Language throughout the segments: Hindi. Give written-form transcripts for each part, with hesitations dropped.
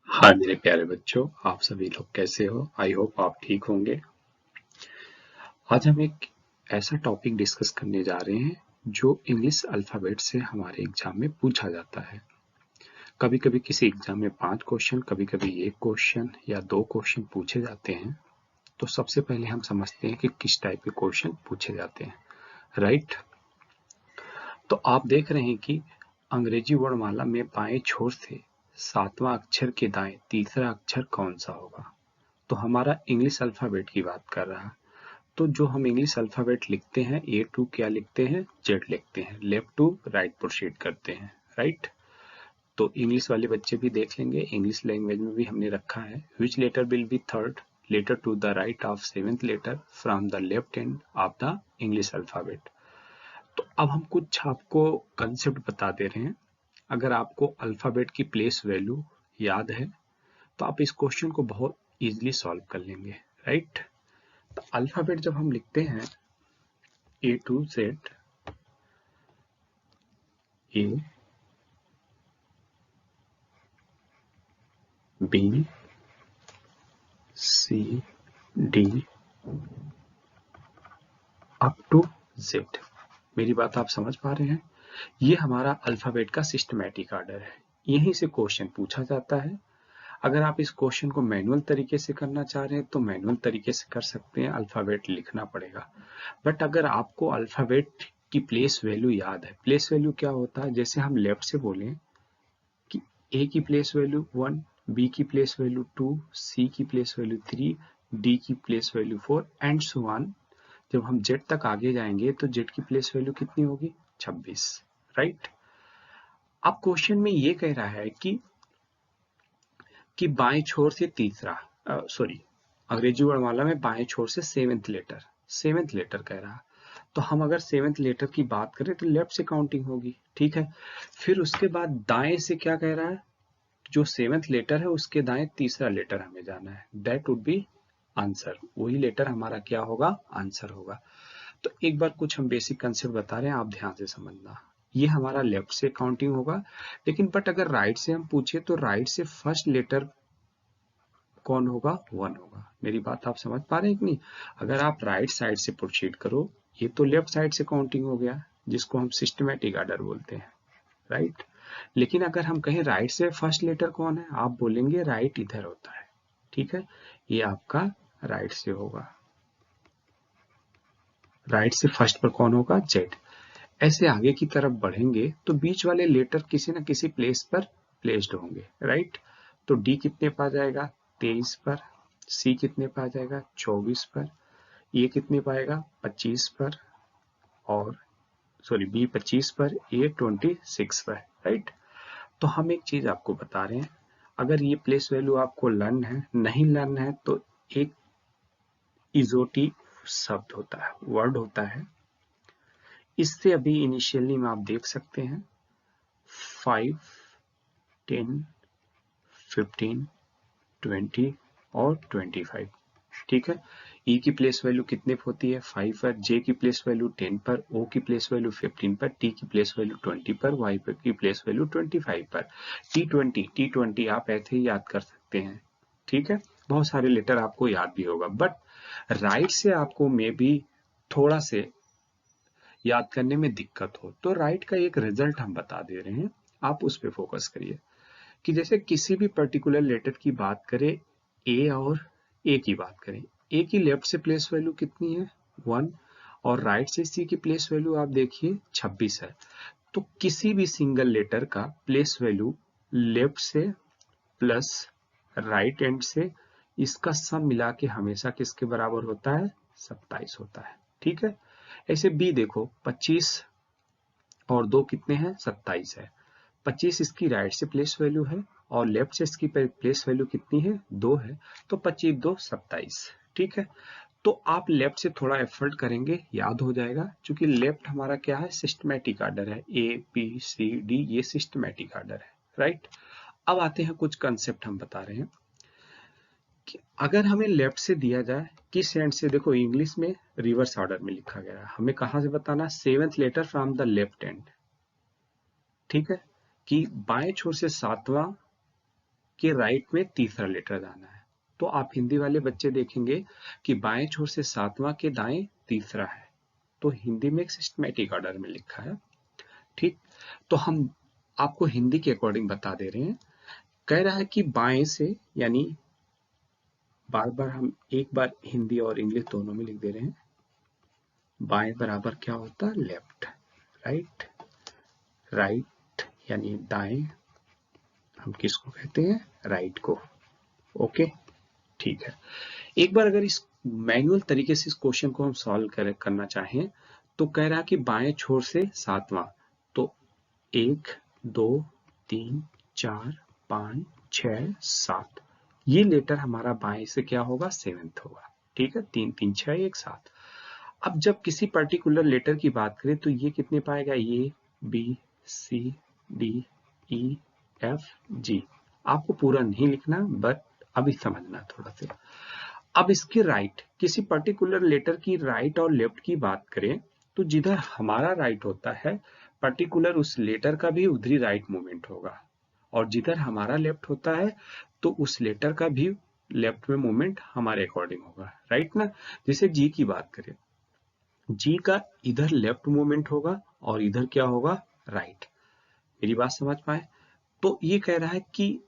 हाँ मेरे प्यारे बच्चों, आप सभी लोग कैसे हो? आई होप आप ठीक होंगे। आज हम एक ऐसा टॉपिक डिस्कस करने जा रहे हैं जो इंग्लिश अल्फ़ाबेट से हमारे एग्जाम में पूछा जाता है। कभी कभी किसी एग्जाम में 5 क्वेश्चन, कभी कभी 1 क्वेश्चन या 2 क्वेश्चन पूछे जाते हैं। तो सबसे पहले हम समझते हैं कि किस टाइप के क्वेश्चन पूछे जाते हैं, राइट। तो आप देख रहे हैं कि अंग्रेजी वर्णमाला में बाएं छोर से 7वां अक्षर के दाएं तीसरा अक्षर कौन सा होगा। तो हमारा इंग्लिश अल्फ़ाबेट की बात कर रहा है। तो जो हम इंग्लिश अल्फ़ाबेट लिखते हैं, ए टू क्या लिखते हैं, जेड लिखते हैं, लेफ्ट टू राइट प्रोसीड करते हैं, राइट। तो इंग्लिश वाले बच्चे भी देख लेंगे, इंग्लिश लैंग्वेज में भी हमने रखा है, which letter will be third letter to the right of seventh letter from the left end of the English alphabet. तो अब हम कुछ आपको कंसेप्ट बता दे रहे हैं। अगर आपको अल्फ़ाबेट की प्लेस वैल्यू याद है तो आप इस क्वेश्चन को बहुत इजीली सॉल्व कर लेंगे, राइट। तो अल्फ़ाबेट जब हम लिखते हैं A to Z, A B C D up to Z, मेरी बात आप समझ पा रहे हैं? ये हमारा अल्फ़ाबेट का सिस्टमैटिक ऑर्डर है। यहीं से क्वेश्चन पूछा जाता है। अगर आप इस क्वेश्चन को मैनुअल तरीके से करना चाह रहे हैं तो मैनुअल तरीके से कर सकते हैं, अल्फ़ाबेट लिखना पड़ेगा। बट अगर आपको अल्फ़ाबेट की प्लेस वैल्यू याद है, प्लेस वैल्यू क्या होता है, जैसे हम लेफ्ट से बोलें कि ए की प्लेस वैल्यू 1, बी की प्लेस वैल्यू 2, सी की प्लेस वैल्यू 3, डी की place value 4 and so on. जब हम जेड तक आगे जाएंगे तो जेड की प्लेस वैल्यू कितनी होगी? 26, राइट। अब क्वेश्चन में ये कह रहा है कि बाएं छोर से तीसरा, सॉरी, अंग्रेजी वर्णमाला में बाएं छोर से सेवेंथ लेटर कह रहा है। तो हम अगर सेवेंथ लेटर की बात करें तो लेफ्ट से काउंटिंग होगी, ठीक है। फिर उसके बाद दाएं से क्या कह रहा है, जो सेवेंथ लेटर है उसके दाएं तीसरा लेटर हमें जाना है, दैट वुड बी आंसर। वही लेटर हमारा क्या होगा? आंसर होगा। तो एक बार कुछ हम बेसिक कंसेप्ट बता रहे हैं, आप ध्यान से समझना। ये हमारा लेफ्ट से काउंटिंग होगा, लेकिन बट अगर राइट से हम पूछे तो राइट से फर्स्ट लेटर कौन होगा? 1 होगा। मेरी बात आप समझ पा रहे हैं कि नहीं? अगर आप राइट साइड से प्रोसीड करो, ये तो लेफ्ट साइड से काउंटिंग हो गया, जिसको हम सिस्टमैटिक ऑर्डर बोलते हैं, राइट। लेकिन अगर हम कहें राइट से फर्स्ट लेटर कौन है, आप बोलेंगे राइट इधर होता है, ठीक है। ये आपका राइट से होगा, राइट से फर्स्ट पर कौन होगा? जेड। ऐसे आगे की तरफ बढ़ेंगे तो बीच वाले लेटर किसी न किसी प्लेस पर प्लेस्ड होंगे, राइट। तो डी कितने पर आ जाएगा? 23 पर। सी कितने पर आ जाएगा? 24 पर। ए कितने पाएगा? 25 पर। और सॉरी, बी 25 पर, ए 26 पर, राइट। तो हम एक चीज आपको बता रहे हैं, अगर ये प्लेस वैल्यू आपको लर्न है, नहीं लर्न है तो एक इजोटी शब्द होता है, वर्ड होता है। इससे अभी इनिशियली में आप देख सकते हैं 5, 10, 15, 20 और 25, ठीक है। ई की प्लेस वैल्यू कितने पर होती है? 5 पर। जे की प्लेस वैल्यू 10 पर। ओ की प्लेस वैल्यू 15 पर। टी की प्लेस वैल्यू 20 पर। वाई की प्लेस वैल्यू 25 पर। टी 20 आप ऐसे ही याद कर सकते हैं, ठीक है। बहुत सारे लेटर आपको याद भी होगा, बट राइट से आपको मे बी थोड़ा से याद करने में दिक्कत हो, तो राइट का एक रिजल्ट हम बता दे रहे हैं, आप उस पर फोकस करिए। कि जैसे किसी भी पर्टिकुलर लेटर की बात करें, ए और ए की बात करें, ए की लेफ्ट से प्लेस वैल्यू कितनी है? 1। और राइट से सी की प्लेस वैल्यू आप देखिए 26 है। तो किसी भी सिंगल लेटर का प्लेस वैल्यू लेफ्ट से प्लस राइट एंड से, इसका सम मिला के हमेशा किसके बराबर होता है? 27 होता है, ठीक है। ऐसे बी देखो, 25 और 2 कितने हैं? 27 है। 25 इसकी राइट से प्लेस वैल्यू है और लेफ्ट से इसकी प्लेस वैल्यू कितनी है? 2 है। तो 25 2 27, ठीक है। तो आप लेफ्ट से थोड़ा एफर्ट करेंगे, याद हो जाएगा, क्योंकि लेफ्ट हमारा क्या है? सिस्टमैटिक ऑर्डर है, ए बी सी डी, ये सिस्टमैटिक ऑर्डर है, राइट। अब आते हैं कुछ कंसेप्ट हम बता रहे हैं कि अगर हमें लेफ्ट से दिया जाए, किस एंड से, देखो इंग्लिश में रिवर्स ऑर्डर में लिखा गया है, हमें कहां से बताना? Seventh letter from the left end, ठीक है। कि बाएं छोर से 7वां के राइट में तीसरा लेटर जाना है। तो आप हिंदी वाले बच्चे देखेंगे कि बाएं छोर से सातवां के दाएं तीसरा है, तो हिंदी में एक सिस्टमैटिक ऑर्डर में लिखा है। ठीक, तो हम आपको हिंदी के अकॉर्डिंग बता दे रहे हैं। कह रहा है कि बाएं से, यानी बार बार हम एक बार हिंदी और इंग्लिश दोनों में लिख दे रहे हैं। बाएं बराबर क्या होता है? लेफ्ट। राइट, राइट यानी दाएं, हम किसको कहते हैं? राइट को। ओके, ठीक है। एक बार अगर इस मैनुअल तरीके से इस क्वेश्चन को हम सॉल्व करना चाहें तो कह रहा है कि बाएं छोर से सातवां, तो 1 2 3 4 5 6 7, ये लेटर हमारा बाएं से क्या होगा? सेवेंथ होगा। ठीक है, 3 3 6 1 7। अब जब किसी पर्टिकुलर लेटर की बात करें तो ये कितने पाएगा? A B C D E F G. आपको पूरा नहीं लिखना, बट अभी समझना थोड़ा सा। अब इसके राइट, किसी पर्टिकुलर लेटर की राइट और लेफ्ट की बात करें तो जिधर हमारा राइट होता है, पर्टिकुलर उस लेटर का भी उधरी राइट मूवमेंट होगा, और जिधर हमारा लेफ्ट होता है तो उस लेटर का भी लेफ्ट में मूवमेंट हमारे अकॉर्डिंग होगा। राइट ना? जैसे जी की बात करें, जी का इधर लेफ्ट मूवमेंट होगा और इधर क्या होगा? राइट। मेरी बात समझ पाए? तो ये कह रहा है कि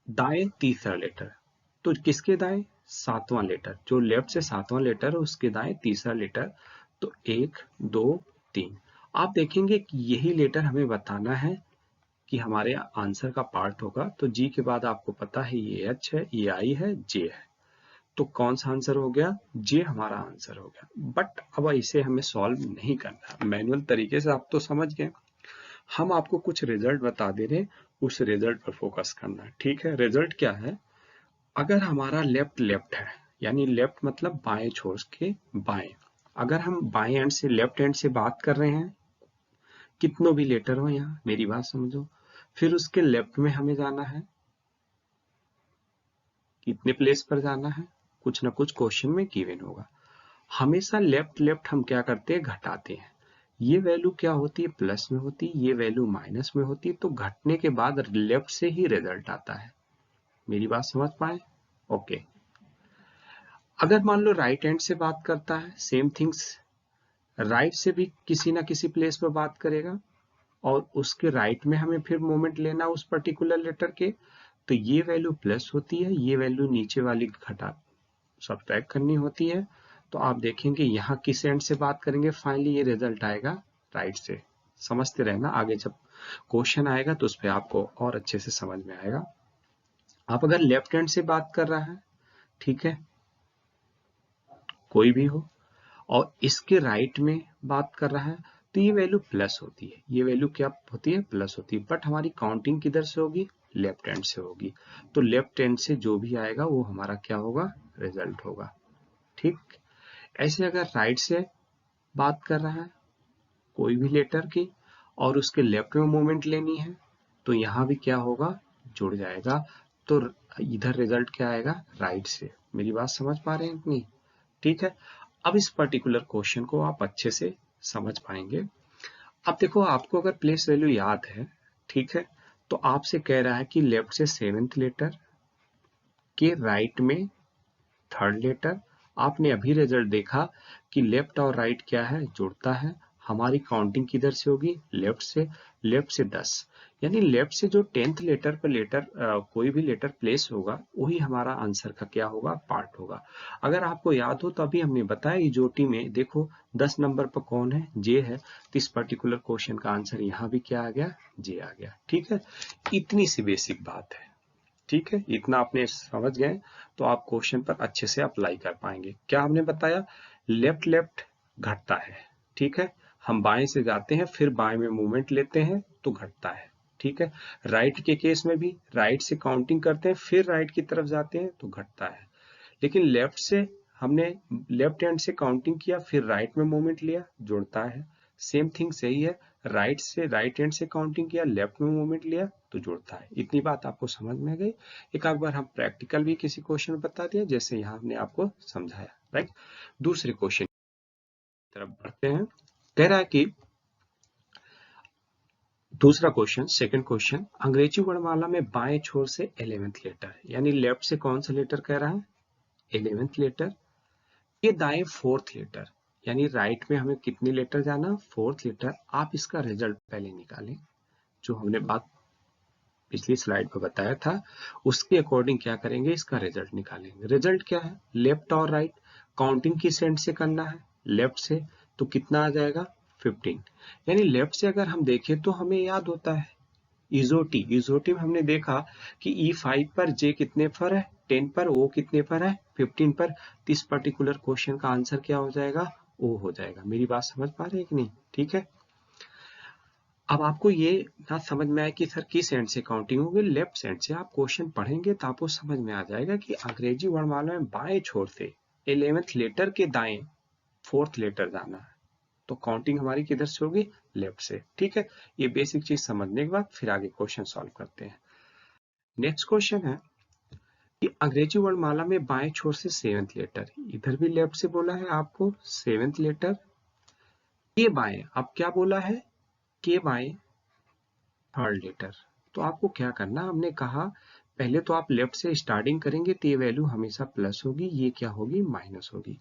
दाएं तीसरा लेटर, तो किसके दाएं? सातवां लेटर, जो लेफ्ट से सातवां लेटर है उसके दाएं तीसरा लेटर। तो 1 2 3। आप देखेंगे कि यही लेटर हमें बताना है कि हमारे आंसर का पार्ट होगा। तो जी के बाद आपको पता है ये एच है, ये आई है, जे है, तो कौन सा आंसर हो गया? जे हमारा आंसर हो गया। बट अब इसे हमें सॉल्व नहीं करना, मैनुअल तरीके से आप तो समझ गए। हम आपको कुछ रिजल्ट बता दे रहे हैं, उस रिजल्ट पर फोकस करना है। ठीक है, रिजल्ट क्या है? अगर हमारा लेफ्ट लेफ्ट है, यानी लेफ्ट मतलब बाएं छोर के बाएं, अगर हम बाएं एंड से लेफ्ट एंड से बात कर रहे हैं, कितनों भी लेटर हो यहाँ, मेरी बात समझो, फिर उसके लेफ्ट में हमें जाना है। कितने प्लेस पर जाना है? कुछ ना कुछ क्वेश्चन में गिवन होगा। हमेशा लेफ्ट लेफ्ट हम क्या करते हैं? घटाते हैं। ये वैल्यू क्या होती है? प्लस में होती है, ये वैल्यू माइनस में होती है, तो घटने के बाद लेफ्ट से ही रिजल्ट आता है। मेरी बात समझ पाए? ओके। अगर मान लो राइट हैंड से बात करता है, सेम थिंग्स, राइट से भी किसी ना किसी प्लेस पर बात करेगा और उसके राइट में हमें फिर मोमेंट लेना उस पर्टिकुलर लेटर के, तो ये वैल्यू प्लस होती है, ये वैल्यू नीचे वाली घटा सब्ट्रैक्ट करनी होती है। तो आप देखेंगे यहाँ किस एंड से बात करेंगे, फाइनली ये रिजल्ट आएगा राइट से। समझते रहना, आगे जब क्वेश्चन आएगा तो उस पर आपको और अच्छे से समझ में आएगा। आप अगर लेफ्ट हैंड से बात कर रहा है, ठीक है, कोई भी हो, और इसके राइट में बात कर रहा है, तो ये वैल्यू प्लस होती है, ये वैल्यू क्या होती है? प्लस होती है। बट हमारी काउंटिंग किधर से होगी? लेफ्ट हैंड से होगी। तो लेफ्ट हैंड से जो भी आएगा वो हमारा क्या होगा? रिजल्ट होगा। ठीक, ऐसे अगर राइट से बात कर रहा है कोई भी लेटर की और उसके लेफ्ट में मूवमेंट लेनी है, तो यहाँ भी क्या होगा? जुड़ जाएगा। तो इधर रिजल्ट क्या आएगा? राइट से। मेरी बात समझ पा रहे हैं कि नहीं? ठीक है, अब इस पर्टिकुलर क्वेश्चन को आप अच्छे से समझ पाएंगे। अब देखो, आपको अगर प्लेस वैल्यू याद है, ठीक है, तो आपसे कह रहा है कि लेफ्ट से सेवेंथ लेटर के राइट में थर्ड लेटर। आपने अभी रिजल्ट देखा कि लेफ्ट और राइट क्या है? जुड़ता है। हमारी काउंटिंग किधर से होगी? लेफ्ट से। लेफ्ट से 10, यानी लेफ्ट से जो 10th लेटर पर लेटर कोई भी लेटर प्लेस होगा वही हमारा आंसर का क्या होगा? पार्ट होगा। अगर आपको याद हो तो अभी हमने बताया इजोटी में देखो 10 नंबर पर कौन है? जे है। तो इस पर्टिकुलर क्वेश्चन का आंसर यहाँ भी क्या आ गया? जे आ गया। ठीक है, इतनी सी बेसिक बात है। ठीक है, इतना आपने समझ गए तो आप क्वेश्चन पर अच्छे से अप्लाई कर पाएंगे। क्या हमने बताया? लेफ्ट लेफ्ट घटता है, ठीक है, हम बाएं से जाते हैं फिर बाएं में मूवमेंट लेते हैं तो घटता है। ठीक है, राइट के केस में भी राइट से काउंटिंग करते हैं फिर राइट की तरफ जाते हैं तो घटता है। लेकिन लेफ्ट से हमने लेफ्ट हैंड से काउंटिंग किया फिर राइट में मूवमेंट लिया, जुड़ता है। सेम थिंग सही है, राइट से राइट हैंड से काउंटिंग किया लेफ्ट में मूवमेंट लिया तो जुड़ता है। इतनी बात आपको समझ में आ गई। एक आध बार हम प्रैक्टिकल भी किसी क्वेश्चन में बता दिया जैसे यहाँ हमने आपको समझाया। राइट, दूसरे क्वेश्चन की तरफ बढ़ते हैं। कह रहा है कि दूसरा क्वेश्चन, सेकंड क्वेश्चन, अंग्रेजी वर्णमाला में बाएं छोर से 11th लेटर, यानी लेफ्ट से कौन सा लेटर कह रहा है, 11th लेटर, ये दाएं 4th लेटर, यानी राइट में हमें कितने लेटर जाना, 4th लेटर। आप इसका रिजल्ट पहले निकालें, जो हमने बात पिछली स्लाइड पर बताया था उसके अकॉर्डिंग क्या करेंगे, इसका रिजल्ट निकालेंगे। रिजल्ट क्या है, लेफ्ट और राइट, काउंटिंग किस एंड से करना है, लेफ्ट से, तो कितना आ जाएगा 15। यानी लेफ्ट से अगर हम देखें तो हमें याद होता है इजोटी, इजोटी में हमने देखा कि E5 पर J कितने पर है, 10 पर, O कितने पर है, 15 पर। तो इस पर्टिकुलर क्वेश्चन का आंसर क्या हो जाएगा, O हो जाएगा। मेरी बात समझ पा रहे हैं कि नहीं, ठीक है। अब आपको ये ना समझ में आए कि सर किस एंड से काउंटिंग होगी, लेफ्ट एंड से। आप क्वेश्चन पढ़ेंगे तो आपको समझ में आ जाएगा कि अंग्रेजी वर्णमाला में बाएं छोर से 11th लेटर के दाएं 4th लेटर जाना है, तो काउंटिंग हमारी किधर से होगी, लेफ्ट से, ठीक है। ये बेसिक चीज समझने के बाद फिर आगे क्वेश्चन सॉल्व करते हैं। नेक्स्ट क्वेश्चन है कि अंग्रेजी वर्णमाला में बाएं छोर से 7th लेटर, इधर भी लेफ्ट से बोला है आपको 7th लेटर, के बाएं, अब क्या बोला है, के बाएं 3rd लेटर। तो आपको क्या करना, हमने कहा पहले तो आप लेफ्ट से स्टार्टिंग करेंगे तो ये वैल्यू हमेशा प्लस होगी, ये क्या होगी, माइनस होगी।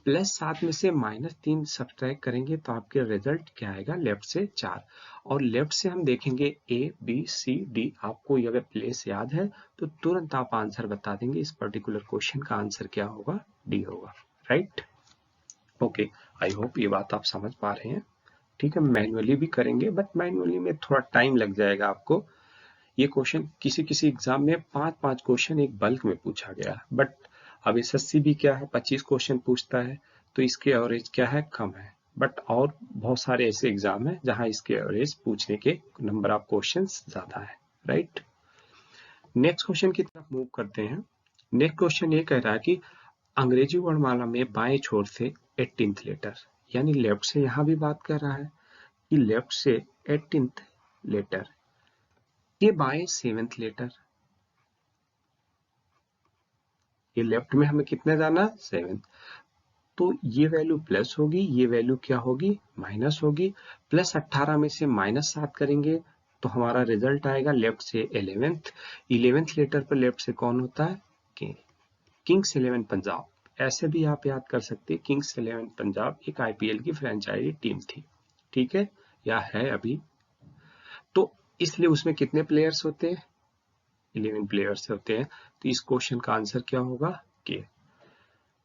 प्लस 7 में से -3 सब्ट्रैक्ट करेंगे तो आपके रिजल्ट क्या आएगा, लेफ्ट से 4। और लेफ्ट से हम देखेंगे ABCD, आपको ये अगर प्लेस याद है तो तुरंत आप आंसर बता देंगे। इस पर्टिकुलर क्वेश्चन का आंसर क्या होगा, डी होगा, राइट। ओके, आई होप ये बात आप समझ पा रहे हैं, ठीक है। मैन्युअली भी करेंगे बट मैन्युअली में थोड़ा टाइम लग जाएगा आपको। ये क्वेश्चन किसी किसी एग्जाम में 5-5 क्वेश्चन एक बल्क में पूछा गया, बट अब SSC भी क्या है 25 क्वेश्चन पूछता है, तो इसके एवरेज क्या है, कम है। बट और बहुत सारे ऐसे एग्जाम है जहां इसके एवरेज पूछने के नंबर ऑफ क्वेश्चंस ज्यादा है, राइट। नेक्स्ट क्वेश्चन की तरफ मूव करते हैं। नेक्स्ट क्वेश्चन ये कह रहा है कि अंग्रेजी वर्णमाला में बाएं छोर से 18th लेटर, यानी लेफ्ट से यहां भी बात कर रहा है कि लेफ्ट से 18th लेटर के बाएं 7th लेटर, ये लेफ्ट में हमें कितने जाना, 7th, तो ये वैल्यू प्लस होगी, ये वैल्यू क्या होगी, माइनस होगी। प्लस 18 में से -7 करेंगे तो हमारा रिजल्ट आएगा लेफ्ट से 11th। 11th लेटर पर लेफ्ट से कौन होता है, किंग्स 11 पंजाब, ऐसे भी आप याद कर सकते हैं। किंग्स 11 पंजाब एक IPL की फ्रेंचाइजी टीम थी, ठीक है, या है अभी। तो इसलिए उसमें कितने प्लेयर्स होते हैं, 11 प्लेयर्स होते हैं। तो इस क्वेश्चन का आंसर क्या होगा, के।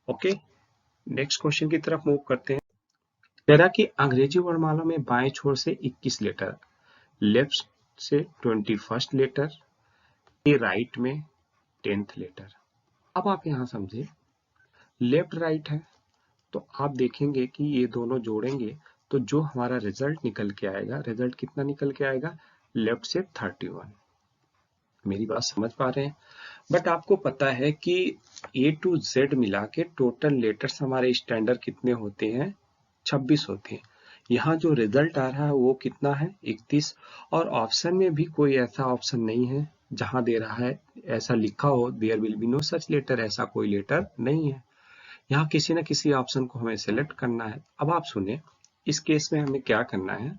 ओके, नेक्स्ट क्वेश्चन की तरफ मूव करते हैं। कह रहा कि अंग्रेजी वर्णमाला में बाएं छोर से 21 लेटर, लेफ्ट से 21st लेटर, के राइट में 10th लेटर। अब आप यहां समझे लेफ्ट राइट है, तो आप देखेंगे कि ये दोनों जोड़ेंगे तो जो हमारा रिजल्ट निकल के आएगा, रिजल्ट कितना निकल के आएगा, लेफ्ट से 31। मेरी बात समझ पा रहे हैं। बट आपको पता है कि A to Z मिला के टोटल लेटर्स हमारे स्टैंडर्ड कितने होते हैं, 26 होते हैं। यहाँ जो रिजल्ट आ रहा है वो कितना है, 31। और ऑप्शन में भी कोई ऐसा ऑप्शन नहीं है जहां दे रहा है ऐसा लिखा हो there will be no such letter, ऐसा कोई लेटर नहीं है। यहाँ किसी न किसी ऑप्शन को हमें सेलेक्ट करना है। अब आप सुने, इस केस में हमें क्या करना है,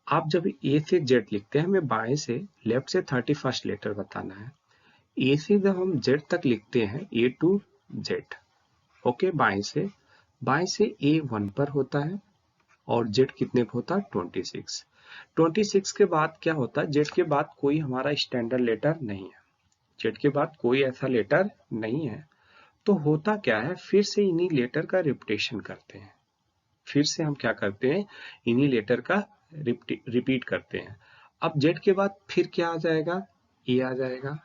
आप जब A से Z लिखते हैं हमें बाएं से लेफ्ट से 31st लेटर बताना है। A से जब हम Z तक लिखते हैं A to Z, ओके, बाएं से A 1 पर होता है और Z कितने पर होता है, 26। 26 के बाद क्या होता है, Z के बाद कोई हमारा स्टैंडर्ड लेटर नहीं है, Z के बाद कोई ऐसा लेटर नहीं है। तो होता क्या है, फिर से इन्हीं लेटर का रिपीटेशन करते हैं। फिर से हम क्या करते हैं, इन्हीं लेटर का रिपीट करते हैं। अब Z के बाद फिर क्या आ जाएगा, A आ जाएगा,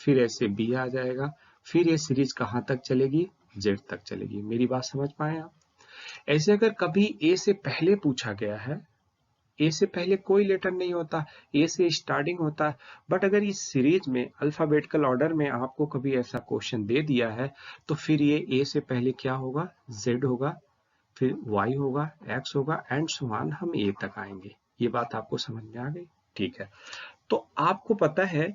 फिर ऐसे B आ जाएगा, फिर ये सीरीज कहां तक चलेगी, Z तक चलेगी। मेरी बात समझ पाए आप। ऐसे अगर कभी A से पहले पूछा गया है, A से पहले कोई लेटर नहीं होता, A से स्टार्टिंग होता है, बट अगर इस सीरीज में अल्फाबेटिकल ऑर्डर में आपको कभी ऐसा क्वेश्चन दे दिया है तो फिर ये A से पहले क्या होगा, Z होगा, फिर Y होगा, X होगा एंड सो ऑन, हम A तक आएंगे। ये बात आपको समझ में आ गई, ठीक है। तो आपको पता है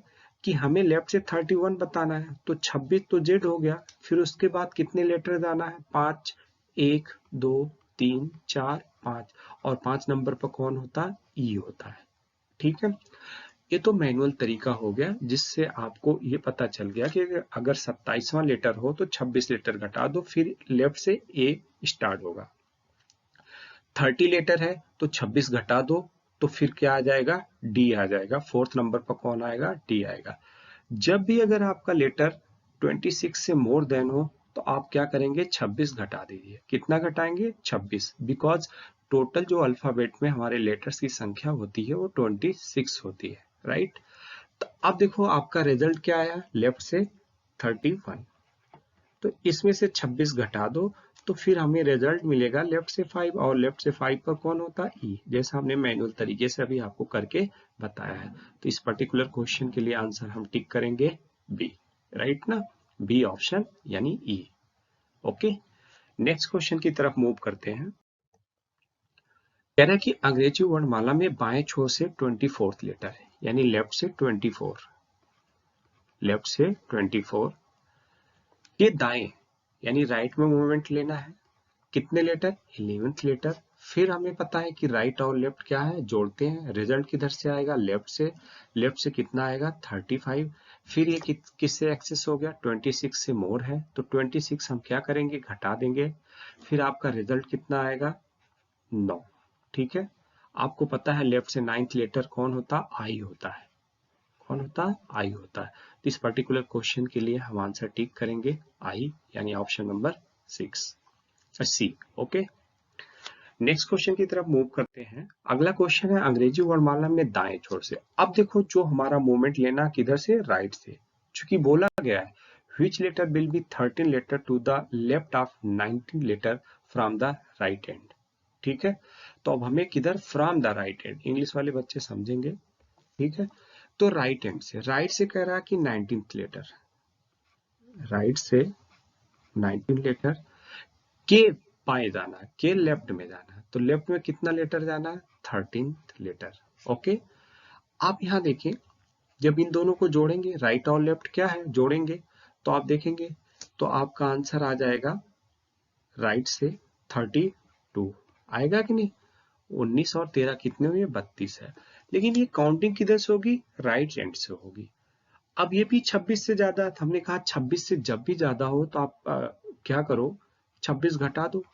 कि हमें लेफ्ट से 31 बताना है, तो 26 तो Z हो गया, फिर उसके बाद कितने लेटर जाना है, 5, 1, 2, 3, 4, 5, और 5 नंबर पर कौन होता है, E होता है, ठीक है, ये तो मैनुअल तरीका हो गया जिससे आपको ये पता चल गया कि अगर 27वां लेटर हो तो 26 लेटर घटा दो, फिर लेफ्ट से ए स्टार्ट होगा। 30 लेटर है तो 26 घटा दो तो फिर क्या आ जाएगा, डी आ जाएगा। फोर्थ नंबर पर कौन आएगा, डी आएगा। जब भी अगर आपका लेटर 26 से मोर देन हो तो आप क्या करेंगे, 26 घटा दीजिए। कितना घटाएंगे, 26, बिकॉज टोटल जो अल्फाबेट में हमारे लेटर्स की संख्या होती है वो 26 होती है, राइट। तो अब देखो आपका रिजल्ट क्या आया, लेफ्ट से 31, तो इसमें से 26 घटा दो तो फिर हमें रिजल्ट मिलेगा लेफ्ट से 5, और लेफ्ट से 5 पर कौन होता है, ई, जैसा हमने मैनुअल तरीके से अभी आपको करके बताया है। तो इस पर्टिकुलर क्वेश्चन के लिए आंसर हम टिक करेंगे बी, राइट ना, बी ऑप्शन यानी ई। ओके, नेक्स्ट क्वेश्चन की तरफ मूव करते हैं। कह रहा है कि अंग्रेजी वर्णमाला में बाएं छोर से 24th लेटर है, यानी लेफ्ट से 24, लेफ्ट से 24 के दाएं यानी राइट में मूवमेंट लेना है। कितने लेटर, 11th लेटर। फिर हमें पता है कि राइट और लेफ्ट क्या है, जोड़ते हैं। रिजल्ट किधर से आएगा, लेफ्ट से। लेफ्ट से कितना आएगा, 35। फिर ये किससे एक्सेस हो गया, 26 से मोर है, तो 26 हम क्या करेंगे, घटा देंगे। फिर आपका रिजल्ट कितना आएगा, 9। ठीक है, आपको पता है लेफ्ट से 9th लेटर कौन होता, आई होता है। कौन होता है, आई होता है। तो इस पर्टिकुलर क्वेश्चन के लिए हम आंसर टिक करेंगे आई, यानी ऑप्शन नंबर 6, सी। ओके, नेक्स्ट क्वेश्चन की तरफ मूव करते हैं। अगला क्वेश्चन है अंग्रेजी वर्णमाला में दाएं छोर से। अब देखो जो हमारा मूवमेंट लेना किधर से, राइट से। चूंकि बोला गया है which letter will be 13 letter to the left of 19 letter from the right end। ठीक है, तो अब हमें किधर, from the right and, English वाले बच्चे समझेंगे। ठीक है, तो राइट एंड से, राइट से कह रहा है कि 19th लेटर, राइट से 19 लेटर के बाएं जाना है, के लेफ्ट में जाना है। तो लेफ्ट में कितना लेटर जाना है, 13th लेटर। ओके, आप यहां देखें, जब इन दोनों को जोड़ेंगे, राइट और लेफ्ट क्या है, जोड़ेंगे, तो आप देखेंगे तो आपका आंसर आ जाएगा राइट से 32 आएगा कि नहीं। 19 और 13 कितने हुए, 32 है। लेकिन ये काउंटिंग किधर से होगी, राइट एंड से होगी। अब ये भी 26 से ज्यादा है, तो हमने कहा 26 से जब भी ज्यादा हो तो आप क्या करो, 26 घटा दो,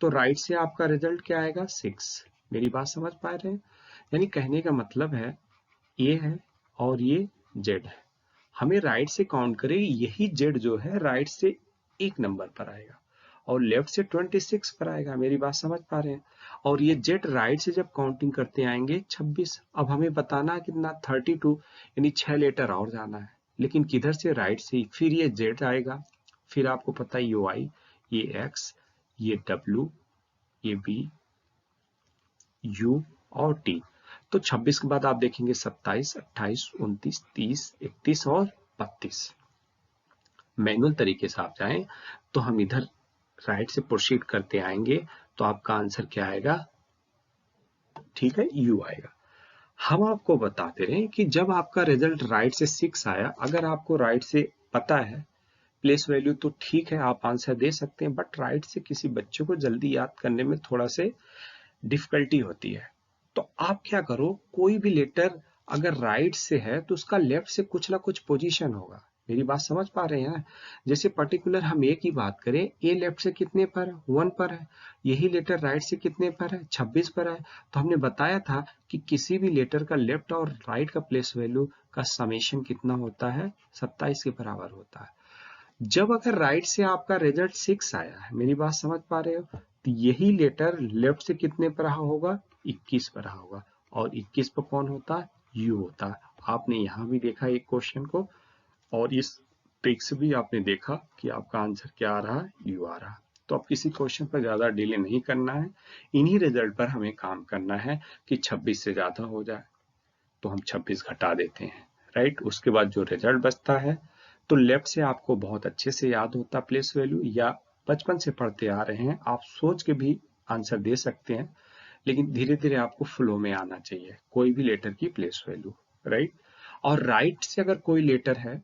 तो राइट से आपका रिजल्ट क्या आएगा, 6। मेरी बात समझ पा रहे हैं, यानी कहने का मतलब है ये है और ये जेड है, हमें राइट से काउंट करें, यही जेड जो है राइट से एक नंबर पर आएगा और लेफ्ट से 26 पर आएगा। मेरी बात समझ पा रहे हैं, और ये जेड राइट से जब काउंटिंग करते आएंगे 26। अब हमें बताना है कितना, 32, यानी 6 लेटर और जाना है, लेकिन किधर से, राइट से। फिर ये जेड आएगा, फिर आपको पता है ये वाई, ये एक्स, ये डब्ल्यू, ये बी, यू और टी। तो 26 के बाद आप देखेंगे 27, 28, 29, 30, 31 और 32। मैनुअल तरीके से आप जाएं तो हम इधर राइट से प्रोसीड करते आएंगे, तो आपका आंसर क्या आएगा, ठीक है, यू आएगा। हम आपको बताते रहे कि जब आपका रिजल्ट राइट से 6 आया, अगर आपको राइट से पता है प्लेस वैल्यू तो ठीक है, आप आंसर दे सकते हैं, बट राइट से किसी बच्चे को जल्दी याद करने में थोड़ा से डिफिकल्टी होती है। तो आप क्या करो, कोई भी लेटर अगर राइट से है तो उसका लेफ्ट से कुछ ना कुछ पोजीशन होगा। मेरी बात समझ पा रहे हैं, जैसे पर्टिकुलर हम ए की बात करें, ए लेफ्ट से कितने पर है, 1 पर है। यही लेटर राइट से कितने पर है, 26 पर है। तो हमने बताया था कि किसी भी लेटर का लेफ्ट और राइट का प्लेस वैल्यू का समेशन कितना होता है, 27 के बराबर होता है। जब अगर राइट से आपका रिजल्ट 6 आया है, मेरी बात समझ पा रहे हो, तो यही लेटर लेफ्ट से कितने पर रहा होगा, 21 पर रहा होगा, और 21 पर कौन होता है, यू होता है। आपने यहां भी देखा एक क्वेश्चन को, और इस ट्रिक से भी आपने देखा कि आपका आंसर क्या आ रहा है, यू आ रहा है। तो अब किसी क्वेश्चन पर ज्यादा डिले नहीं करना है, इन्हीं रिजल्ट पर हमें काम करना है कि 26 से ज्यादा हो जाए तो हम 26 घटा देते हैं, राइट। उसके बाद जो रिजल्ट बचता है, तो लेफ्ट से आपको बहुत अच्छे से याद होता प्लेस वैल्यू, या बचपन से पढ़ते आ रहे हैं, आप सोच के भी आंसर दे सकते हैं, लेकिन धीरे धीरे आपको फ्लो में आना चाहिए कोई भी लेटर की प्लेस वैल्यू, राइट। और राइट से अगर कोई लेटर है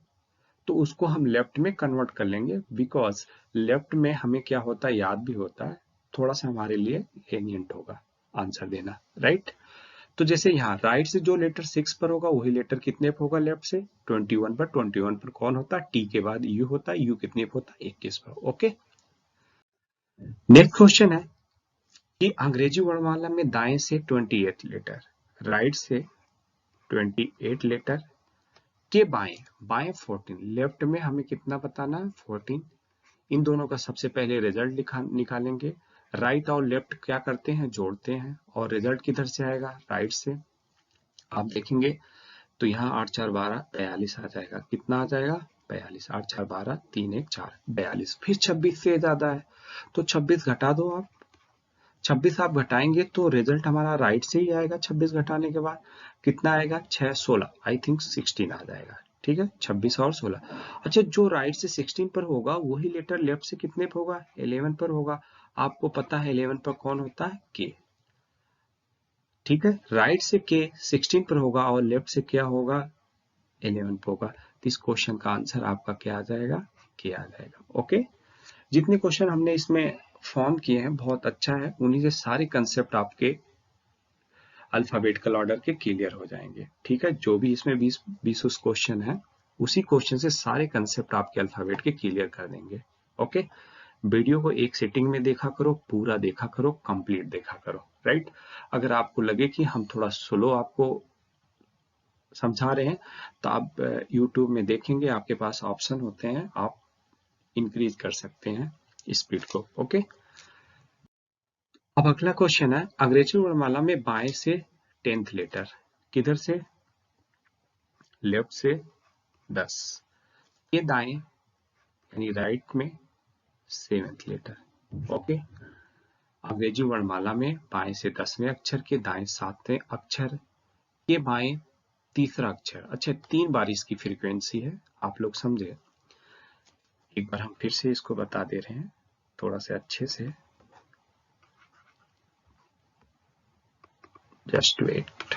तो उसको हम लेफ्ट में कन्वर्ट कर लेंगे, बिकॉज लेफ्ट में हमें क्या होता है, याद भी होता है, थोड़ा सा हमारे लिए लेनियंट होगा आंसर देना, राइट। तो जैसे यहाँ राइट से जो लेटर 6 पर होगा वही लेटर कितने पर होगा लेफ्ट से 21 पर। 21 पर कौन होता है, टी के बाद यू होता है, यू कितने पर होता है 21 पर। ओके, नेक्स्ट क्वेश्चन है कि अंग्रेजी वर्णमाला में दाएं से 28 लेटर, राइट से 28 लेटर के बाएं, बाएं 14, लेफ्ट में हमें कितना बताना है 14। इन दोनों का सबसे पहले रिजल्ट निकालेंगे। राइट और लेफ्ट क्या करते हैं, जोड़ते हैं, और रिजल्ट किधर से आएगा, राइट से। आप देखेंगे तो यहाँ 8 4 12 42 आ जाएगा। कितना आ जाएगा 42, 8 4 12 3 1 4 42। फिर 26 से ज्यादा है तो 26 घटा दो आप। 26 आप घटाएंगे तो रिजल्ट हमारा राइट से ही आएगा। 26 घटाने के बाद कितना आएगा 6 16, आई थिंक 16 आ जाएगा। ठीक है, 26 और 16। अच्छा, जो राइट से 16 पर होगा वही लेटर लेफ्ट से कितने पर होगा, 11 पर होगा। आपको पता है 11 पर कौन होता है, के। ठीक है, राइट से के 16 पर होगा और लेफ्ट से क्या होगा, 11 पर होगा। तो इस क्वेश्चन का आंसर आपका क्या आ जाएगा, के आ जाएगा। ओके, जितने क्वेश्चन हमने इसमें फॉर्म किए हैं बहुत अच्छा है, उन्हीं से सारे कंसेप्ट आपके अल्फाबेटिकल ऑर्डर के क्लियर हो जाएंगे। ठीक है, जो भी इसमें 20 क्वेश्चन है उसी क्वेश्चन से सारे कंसेप्ट आपके अल्फाबेट के क्लियर कर देंगे। ओके, वीडियो को एक सेटिंग में देखा करो, पूरा देखा करो, कंप्लीट देखा करो। राइट, अगर आपको लगे कि हम थोड़ा स्लो आपको समझा रहे हैं तो आप YouTube में देखेंगे, आपके पास ऑप्शन होते हैं, आप इंक्रीज कर सकते हैं स्पीड को। ओके, अब अगला क्वेश्चन है, अंग्रेजी वर्णमाला में बाएं से 10th लेटर, किधर से, लेफ्ट से 10, ये दाएं यानी राइट में 7th लेटर। ओके, अंग्रेजी वर्णमाला में बाएं से 10वें अक्षर के दाएं 7वें अक्षर के बाएं तीसरा अक्षर। अच्छा, 3 बार इसकी फ्रीक्वेंसी है, आप लोग समझे। एक बार हम फिर से इसको बता दे रहे हैं थोड़ा सा अच्छे से, जस्ट वेट।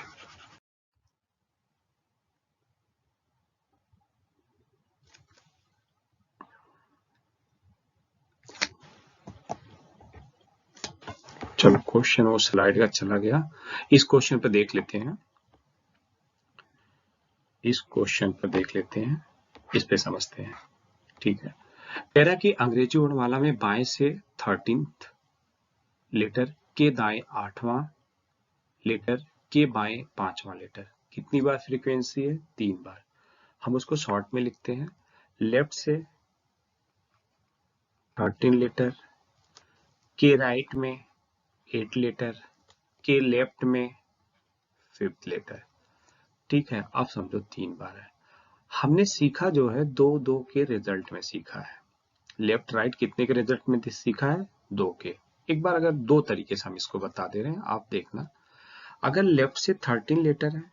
चलो, क्वेश्चन वो स्लाइड का चला गया, इस क्वेश्चन पर देख लेते हैं, इस क्वेश्चन पर देख लेते हैं, इस पे समझते हैं। ठीक है, कह रहा कि अंग्रेजी वर्णमाला में बाएं से 13th लेटर के दाएं 8वां लेटर के बाएं 5वां लेटर, कितनी बार फ्रीक्वेंसी है, 3 बार। हम उसको शॉर्ट में लिखते हैं, लेफ्ट से 13 लेटर के राइट में 8 लेटर के लेफ्ट में 5th लेटर। ठीक है, आप समझो 3 बार है। हमने सीखा जो है 2-2 के रिजल्ट में सीखा है, लेफ्ट राइट कितने के रिजल्ट में सीखा है, 2 के। एक बार अगर 2 तरीके से हम इसको बता दे रहे हैं, आप देखना। अगर लेफ्ट से 13 लेटर है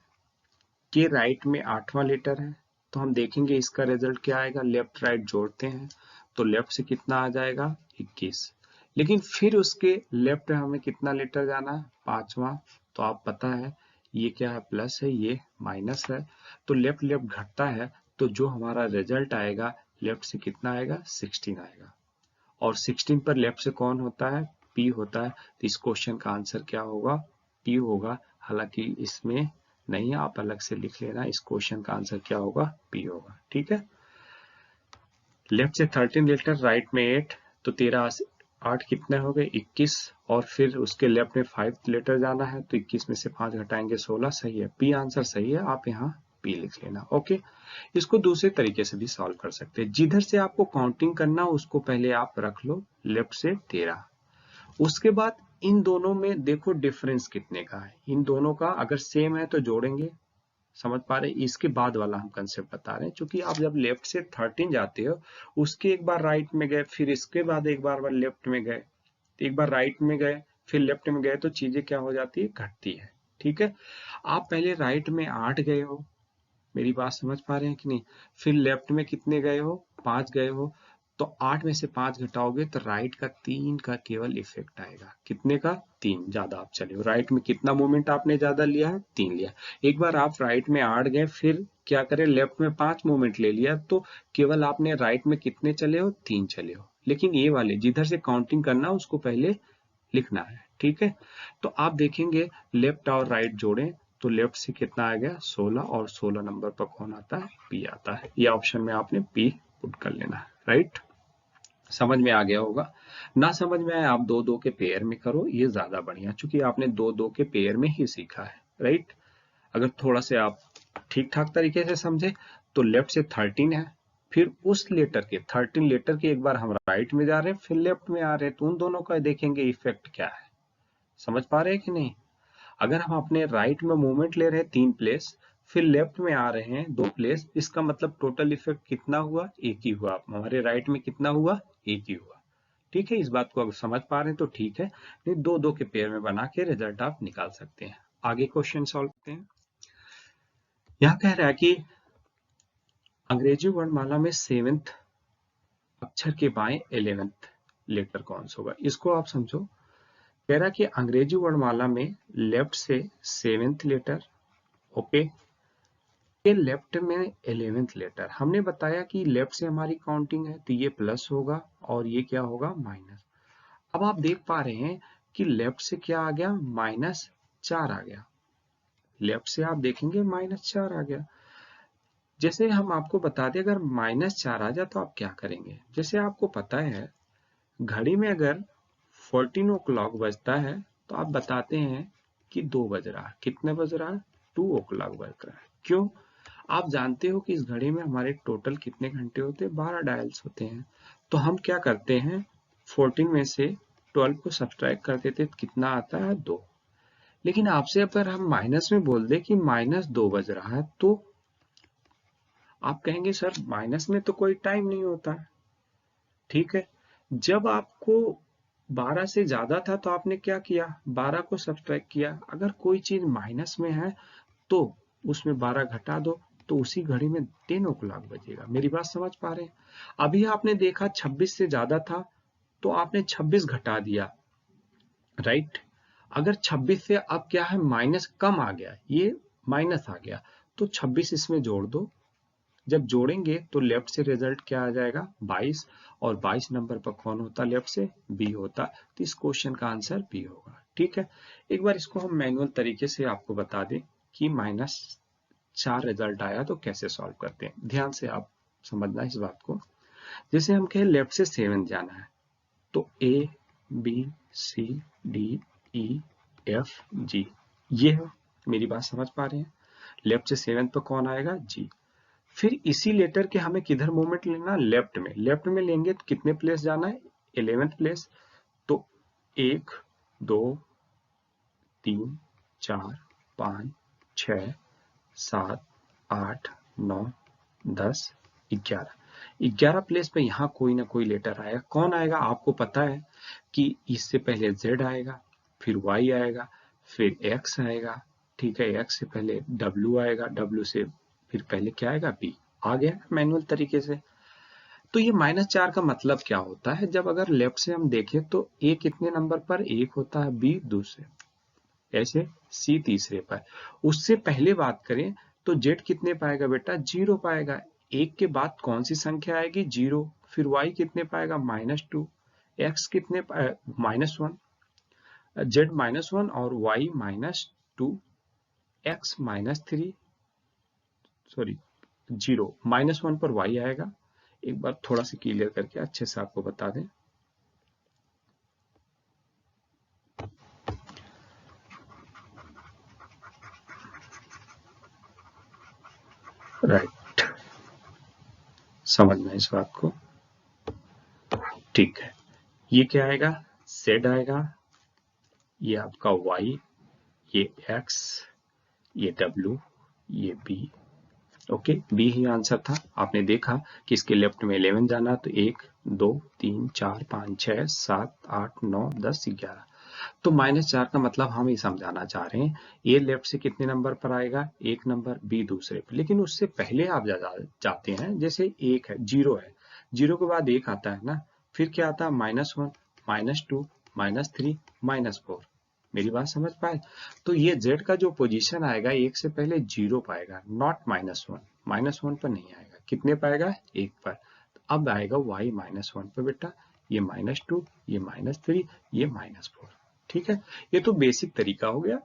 के राइट में 8वां लेटर है तो हम देखेंगे इसका रिजल्ट क्या आएगा, लेफ्ट राइट जोड़ते हैं तो लेफ्ट से कितना आ जाएगा 21। लेकिन फिर उसके लेफ्ट में हमें कितना लेटर जाना है, 5वां। तो आप पता है ये क्या है, प्लस है, ये माइनस है, तो लेफ्ट लेफ्ट घटता है, तो जो हमारा रिजल्ट आएगा लेफ्ट से कितना आएगा, 16 आएगा। और 16 पर लेफ्ट से कौन होता है, पी होता है। तो इस क्वेश्चन का आंसर क्या होगा, पी होगा। हालांकि इसमें नहीं, आप अलग से लिख लेना, इस क्वेश्चन का आंसर क्या होगा, पी होगा। ठीक है, लेफ्ट से 13 लेटर, राइट में 8, तो 13 8 कितने हो गए, 21। और फिर उसके लेफ्ट में 5 लेटर जाना है तो 21 में से 5 घटाएंगे 16। सही है, पी आंसर सही है, आप यहाँ पी लिख लेना। ओके, इसको दूसरे तरीके से भी सॉल्व कर सकते हैं। जिधर से आपको काउंटिंग करना उसको पहले आप रख लो, लेफ्ट से 13। उसके बाद इन दोनों में देखो डिफरेंस कितने का है, इन दोनों का अगर सेम है तो जोड़ेंगे। समझ पा रहे, इसके बाद वाला हम कंसेप्ट बता रहे हैं, क्योंकि आप जब लेफ्ट से 13 जाते हो उसके एक बार राइट में गए, फिर इसके बाद एक बार लेफ्ट में गए, एक बार राइट में गए, फिर लेफ्ट में गए, तो चीजें क्या हो जाती है, घटती है। ठीक है, आप पहले राइट में 8 गए हो, मेरी बात समझ पा रहे हैं कि नहीं, फिर लेफ्ट में कितने गए हो, 5 गए हो, तो 8 में से 5 घटाओगे तो राइट का 3 का केवल इफेक्ट आएगा। कितने का, 3 ज्यादा आप चले हो, राइट में कितना मूवमेंट आपने ज्यादा लिया है, 3 लिया। एक बार आप राइट में 8 गए, फिर क्या करें, लेफ्ट में 5 मूवमेंट ले लिया, तो केवल आपने राइट में कितने चले हो, 3 चले हो। लेकिन ये वाले जिधर से काउंटिंग करना उसको पहले लिखना है। ठीक है, तो आप देखेंगे लेफ्ट और राइट जोड़ें तो लेफ्ट से कितना आ गया 16 और 16 नंबर पर कौन आता है, पी आता है। ये ऑप्शन में आपने पी पुट कर लेना है, राइट। समझ में आ गया होगा। ना समझ में आए आप दो दो के पेयर में करो, ये ज्यादा बढ़िया, क्योंकि आपने दो दो के पेयर में ही सीखा है, राइट। अगर थोड़ा से आप ठीक ठाक तरीके से समझे तो लेफ्ट से 13 है, फिर उस लेटर के 13 लेटर के एक बार हम राइट में जा रहे हैं फिर लेफ्ट में आ रहे हैं, तो उन दोनों का देखेंगे इफेक्ट क्या है। समझ पा रहे हैं कि नहीं। अगर हम अपने राइट में मूवमेंट ले रहे हैं 3 प्लेस, फिर लेफ्ट में आ रहे हैं 2 प्लेस, इसका मतलब टोटल इफेक्ट कितना हुआ, एक ही हुआ। हमारे राइट में कितना हुआ, एक ही हुआ। ठीक है, इस बात को अगर समझ पा रहे हैं तो ठीक है, नहीं दो दो के पेयर में बना के रिजल्ट आप निकाल सकते हैं। आगे क्वेश्चन सॉल्व करते हैं। यहाँ कह रहा है कि अंग्रेजी वर्णमाला में 7th अक्षर के बाएं 11th लेटर कौन सा होगा। इसको आप समझो, कह रहा है कि अंग्रेजी वर्णमाला में लेफ्ट से 7th लेटर, ओके, ये लेफ्ट में 11th लेटर। हमने बताया कि लेफ्ट से हमारी काउंटिंग है तो ये प्लस होगा और ये क्या होगा, माइनस। अब आप देख पा रहे हैं कि लेफ्ट से क्या आ गया, -4 आ गया। लेफ्ट से आप देखेंगे -4 आ गया। जैसे हम आपको बता दें अगर -4 आ जाए तो आप क्या करेंगे। जैसे आपको पता है घड़ी में अगर 14 ओ क्लॉक बजता है तो आप बताते हैं कि 2 बज रहा है। कितने बज रहा है, 2 ओ क्लॉक बज रहा है। क्यों, आप जानते हो कि इस घड़ी में हमारे टोटल कितने घंटे होते हैं, 12 डायल्स होते हैं। तो हम क्या करते हैं, 14 में से 12 को सब्सट्रैक्ट कर देते तो कितना आता है, 2। लेकिन आपसे अगर हम माइनस में बोल दे कि -2 बज रहा है तो आप कहेंगे सर माइनस में तो कोई टाइम नहीं होता। ठीक है, जब आपको 12 से ज्यादा था तो आपने क्या किया, 12 को सब्सट्रैक्ट किया। अगर कोई चीज माइनस में है तो उसमें 12 घटा दो तो उसी घड़ी में 10 ओ क्लॉक बजेगा। मेरी बात समझ पा रहे हैं। अभी आपने देखा 26 से ज्यादा था तो आपने 26 घटा दिया, राइट। अगर 26 से अब क्या है, माइनस कम आ गया, ये माइनस आ गया तो 26 इसमें जोड़ दो। जब जोड़ेंगे तो लेफ्ट से रिजल्ट क्या आ जाएगा, 22, और 22 नंबर पर कौन होता, लेफ्ट से बी होता। तो इस क्वेश्चन का आंसर बी होगा। ठीक है, एक बार इसको हम मैनुअल तरीके से आपको बता दें कि -4 रिजल्ट आया तो कैसे सॉल्व करते हैं। ध्यान से आप समझना इस बात को। जैसे हम कहें लेफ्ट से 7 जाना है तो A B C D E F G, ये है। मेरी बात समझ पा रहे हैं। लेफ्ट से 7 पर कौन आएगा, जी। फिर इसी लेटर के हमें किधर मूवमेंट लेना, लेफ्ट में। लेफ्ट में लेंगे तो कितने प्लेस जाना है, 11th प्लेस। तो 1 2 3 4 5 6 7 8 9 10 11 प्लेस पे यहाँ कोई ना कोई लेटर आएगा। कौन आएगा, आपको पता है कि इससे पहले Z आएगा, फिर Y आएगा, फिर X आएगा। ठीक है, X से पहले W आएगा, W से फिर पहले क्या आएगा, B। आ गया मैनुअल तरीके से। तो ये -4 का मतलब क्या होता है, जब अगर लेफ्ट से हम देखें तो A कितने नंबर पर, 1 होता है, B दूसरे, ऐसे C तीसरे पर। उससे पहले बात करें तो Z कितने पाएगा बेटा, 0 पाएगा। 1 के बाद कौन सी संख्या आएगी, 0। फिर Y कितने पाएगा, -2। X कितने -1, Z -1 और Y -2, X -3, सॉरी 0, -1 पर Y आएगा। एक बार थोड़ा सा क्लियर करके अच्छे से आपको बता दें। राइट, समझना इस बात को। ठीक है, ये क्या आएगा, Z आएगा, ये आपका Y, ये X, ये W, ये B। ओके, बी ही आंसर था। आपने देखा कि इसके लेफ्ट में 11 जाना तो 1 2 3 4 5 6 7 8 9 10 11। तो -4 का मतलब हम ये समझाना चाह रहे हैं, ए लेफ्ट से कितने नंबर पर आएगा, 1 नंबर, बी दूसरे पर। लेकिन उससे पहले आप जाते हैं, जैसे 1 है, 0 है, 0 के बाद 1 आता है ना, फिर क्या आता है, -1 -2 -3 -4। मेरी बात समझ पाए। तो ये Z का जो पोजीशन आएगा, 1 से पहले 0 पाएगा, नॉट -1। -1 पर नहीं आएगा, कितने पाएगा, 1 पर। अब आएगा Y -1 पर बेटा, ये -2, ये -3, ये -4। ठीक है, ये तो बेसिक तरीका हो गया,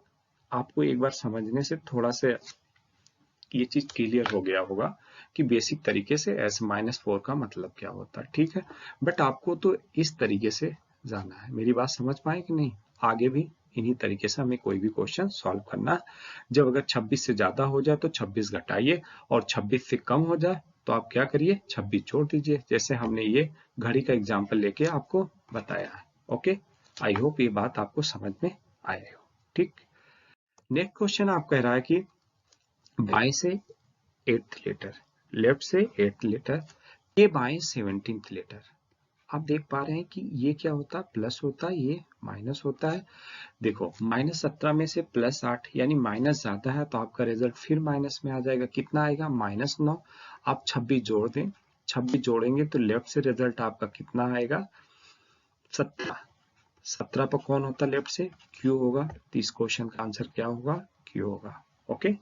आपको एक बार समझने से थोड़ा सा ये चीज क्लियर हो गया होगा कि बेसिक तरीके से S-4 का मतलब क्या होता है। ठीक है, बट आपको तो इस तरीके से जाना है। मेरी बात समझ पाए कि नहीं? आगे भी इन्हीं तरीके से हमें कोई भी क्वेश्चन सॉल्व करना है। जब अगर 26 से ज्यादा हो जाए तो 26 घटाइए, और 26 से कम हो जाए तो आप क्या करिए, 26 जोड़ दीजिए, जैसे हमने ये घड़ी का एग्जाम्पल लेके आपको बताया है। ओके, आई होप ये बात आपको समझ में आए हो। ठीक, नेक्स्ट क्वेश्चन आप कह रहा है कि बाएं से 8th लेटर, लेफ्ट से 8th लेटर, ये बाएं 17th लेटर। आप देख पा रहे हैं कि ये क्या होता है, प्लस होता है, ये माइनस होता है। देखो -17 में से +8 यानी माइनस ज्यादा है, तो आपका रिजल्ट फिर माइनस में आ जाएगा। कितना आएगा, -9। आप 26 जोड़ दें, 26 जोड़ेंगे तो लेफ्ट से रिजल्ट आपका कितना आएगा, 17। 17 पर कौन होता है लेफ्ट से, क्यू होगा। तो इस क्वेश्चन का आंसर क्या होगा, क्यू होगा। ओके,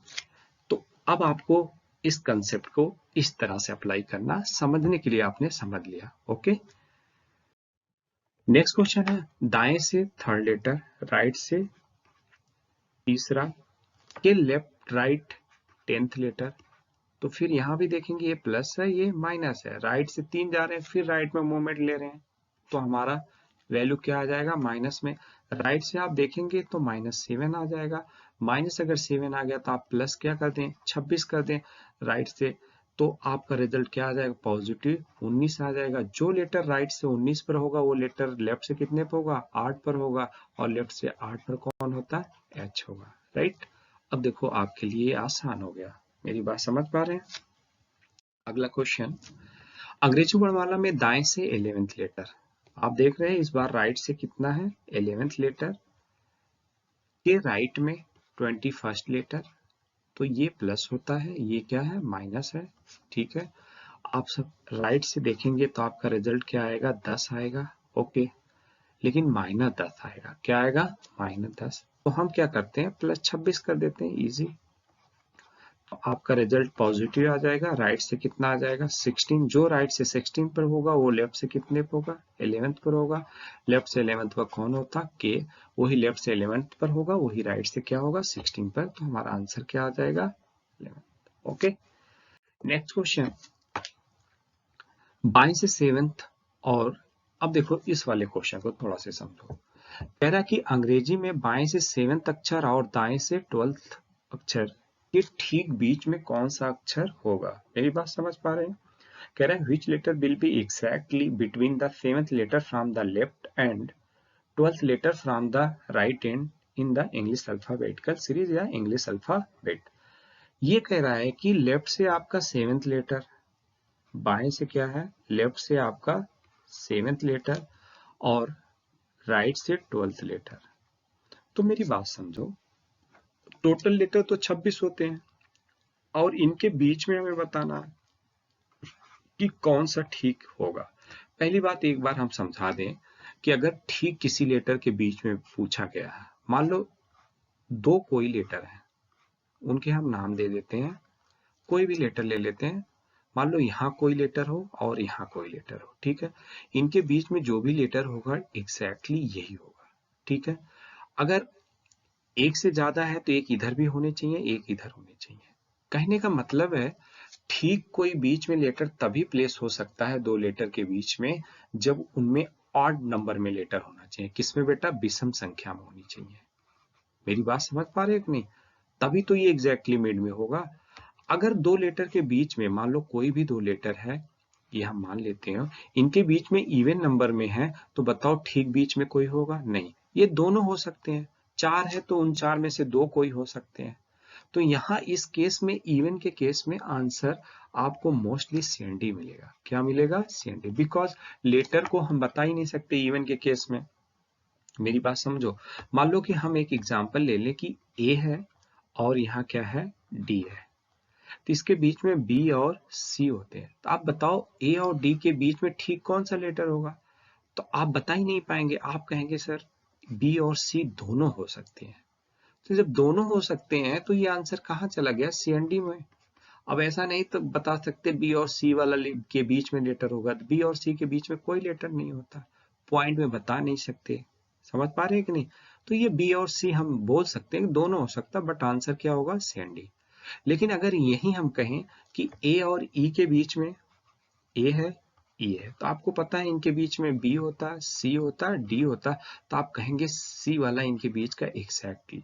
तो अब आपको इस कंसेप्ट को इस तरह से अप्लाई करना, समझने के लिए आपने समझ लिया। ओके, नेक्स्ट क्वेश्चन है, दाएं से 3rd लेटर, राइट से तीसरा, के लेफ्ट राइट 10th लेटर। तो फिर यहां भी देखेंगे ये प्लस है, ये माइनस है, राइट से 3 जा रहे हैं, फिर राइट में मूवमेंट ले रहे हैं, तो हमारा वैल्यू क्या आ जाएगा, माइनस में। राइट से आप देखेंगे तो -7 आ जाएगा। माइनस अगर 7 आ गया तो आप प्लस क्या कर दें, 26 कर दें राइट से, तो आपका रिजल्ट क्या आ जाएगा, पॉजिटिव 19 आ जाएगा। जो लेटर राइट से 19 पर होगा वो लेटर लेफ्ट से कितने पर होगा, 8 पर होगा, और लेफ्ट से 8 पर कौन होता है, एच होगा। राइट, अब देखो आपके लिए आसान हो गया। मेरी बात समझ पा रहे हैं? अगला क्वेश्चन, अंग्रेजी वर्णमाला में दाएं से 11th लेटर। आप देख रहे हैं इस बार राइट से कितना है, 11th लेटर, के राइट में 21st लेटर, तो ये प्लस होता है, ये क्या है, माइनस है। ठीक है, आप सब राइट से देखेंगे तो आपका रिजल्ट क्या आएगा, 10 आएगा। ओके, लेकिन -10 आएगा, क्या आएगा, -10। तो हम क्या करते हैं, +26 कर देते हैं, इजी। तो आपका रिजल्ट पॉजिटिव आ जाएगा। राइट से कितना आ जाएगा, 16। जो राइट से 16 पर होगा वो लेफ्ट से कितने पर होगा, 11th पर होगा। लेफ्ट से 11th पर कौन होता, के, वही लेफ्ट से 11th पर होगा, वही राइट से क्या होगा, 16 पर। तो हमारा आंसर क्या आ जाएगा, 11th। ओके, नेक्स्ट क्वेश्चन, बाएं से 7th, और अब देखो इस वाले क्वेश्चन को थोड़ा सा समझो। कह रहा है कि अंग्रेजी में बाएं से 7th अक्षर और दाएं से 12th अक्षर के ठीक बीच में कौन सा अक्षर होगा। मेरी बात समझ पा रहे हैं? कह रहा है which letter will be exactly between the 7th letter from the left and 12th letter from the right end in the English alphabetical series या English alphabet। ये कह रहा है कि लेफ्ट से आपका 7th लेटर, बाएं से क्या है, लेफ्ट से आपका 7th लेटर, और राइट से 12th लेटर। तो मेरी बात समझो, टोटल लेटर तो 26 होते हैं, और इनके बीच में हमें बताना है कि कौन सा ठीक होगा। पहली बात एक बार हम समझा दें कि अगर ठीक किसी लेटर के बीच में पूछा गया है, मान लो दो कोई लेटर हैं, उनके हम नाम दे देते हैं, कोई भी लेटर ले लेते हैं। मान लो यहाँ कोई लेटर हो और यहाँ कोई लेटर हो, ठीक है, इनके बीच में जो भी लेटर होगा एग्जैक्टली यही होगा। ठीक है, अगर एक से ज्यादा है तो एक इधर भी होने चाहिए, एक इधर होने चाहिए। कहने का मतलब है, ठीक कोई बीच में लेटर तभी प्लेस हो सकता है दो लेटर के बीच में, जब उनमें ऑड नंबर में लेटर होना चाहिए। किसमें बेटा, विषम संख्या में होनी चाहिए। मेरी बात समझ पा रहे हैं कि नहीं? तभी तो ये एग्जैक्टली मिड में होगा। अगर दो लेटर के बीच में, मान लो कोई भी दो लेटर है, ये हम मान लेते हैं, इनके बीच में इवन नंबर में है, तो बताओ ठीक बीच में कोई होगा, नहीं। ये दोनों हो सकते हैं, 4 है तो उन 4 में से 2 कोई हो सकते हैं। तो यहाँ इस केस में, इवन के केस में, आंसर आपको मोस्टली CND मिलेगा। क्या मिलेगा, CND, बिकॉज लेटर को हम बता ही नहीं सकते इवन के केस में। मेरी बात समझो, मान लो कि हम एक एग्जांपल ले लें कि A है और यहाँ क्या है, D है, तो इसके बीच में B और C होते हैं। तो आप बताओ A और D के बीच में ठीक कौन सा लेटर होगा? तो आप बता ही नहीं पाएंगे, आप कहेंगे सर B और C दोनों हो सकते हैं। तो जब दोनों हो सकते हैं तो ये आंसर कहाँ चला गया, CND में। अब ऐसा नहीं तो बता सकते B और C वाला के बीच में लेटर होगा, तो B और C के बीच में कोई लेटर नहीं होता, पॉइंट में बता नहीं सकते। समझ पा रहे हैं कि नहीं? तो ये बी और सी हम बोल सकते हैं, दोनों हो सकता, बट आंसर क्या होगा, सी एंड डी। लेकिन अगर यही हम कहें कि ए और ई के बीच में ए है, ई है, तो आपको पता है इनके बीच में बी होता है, सी होता है, डी होता है, तो आप कहेंगे सी वाला इनके बीच का एग्जैक्टली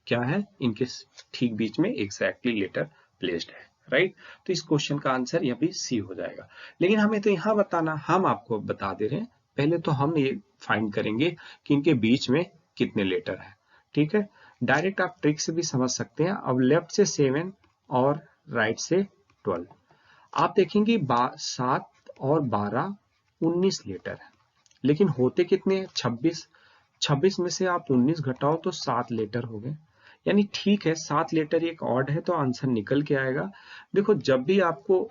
क्या है, इनके ठीक बीच में एग्जैक्टली लेटर प्लेस्ड है, राइट। तो इस क्वेश्चन का आंसर यहाँ भी सी हो जाएगा। लेकिन हमें तो यहाँ बताना, हम आपको बता दे रहे हैं, पहले तो हम ये फाइंड करेंगे कि इनके बीच में कितने लेटर है, ठीक है। डायरेक्ट आप ट्रिक से भी समझ सकते हैं। अब लेफ्ट से 7 और राइट से 12, आप देखेंगे 7 और 12 19 लेटर है, लेकिन होते कितने हैं, 26। 26 में से आप 19 घटाओ तो 7 लेटर हो गए। यानी ठीक है, 7 लेटर एक ऑड है तो आंसर निकल के आएगा। देखो जब भी आपको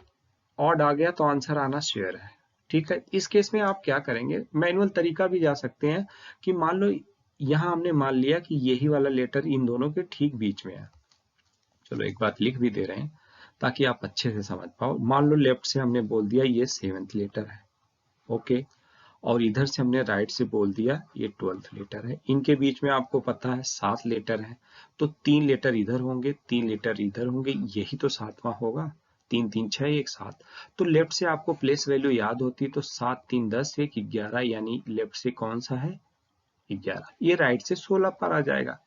ऑड आ गया तो आंसर आना श्योर है, ठीक है। इस केस में आप क्या करेंगे, मैनुअल तरीका भी जा सकते हैं कि मान लो यहां हमने मान लिया कि यही वाला लेटर इन दोनों के ठीक बीच में है। चलो एक बात लिख भी दे रहे हैं ताकि आप अच्छे से समझ पाओ। मान लो लेफ्ट से हमने बोल दिया ये 7th लेटर है, ओके, और इधर से हमने राइट से बोल दिया ये 12th लेटर है। इनके बीच में आपको पता है 7 लेटर है, तो 3 लेटर इधर होंगे, 3 लेटर इधर होंगे, यही तो 7वां होगा। 3 3 6 1 7। तो लेफ्ट से आपको प्लेस वैल्यू याद होती, तो 7 3 10 1 11, यानी लेफ्ट से कौन सा है, 11। ये राइट से 16 पर आ जाएगा,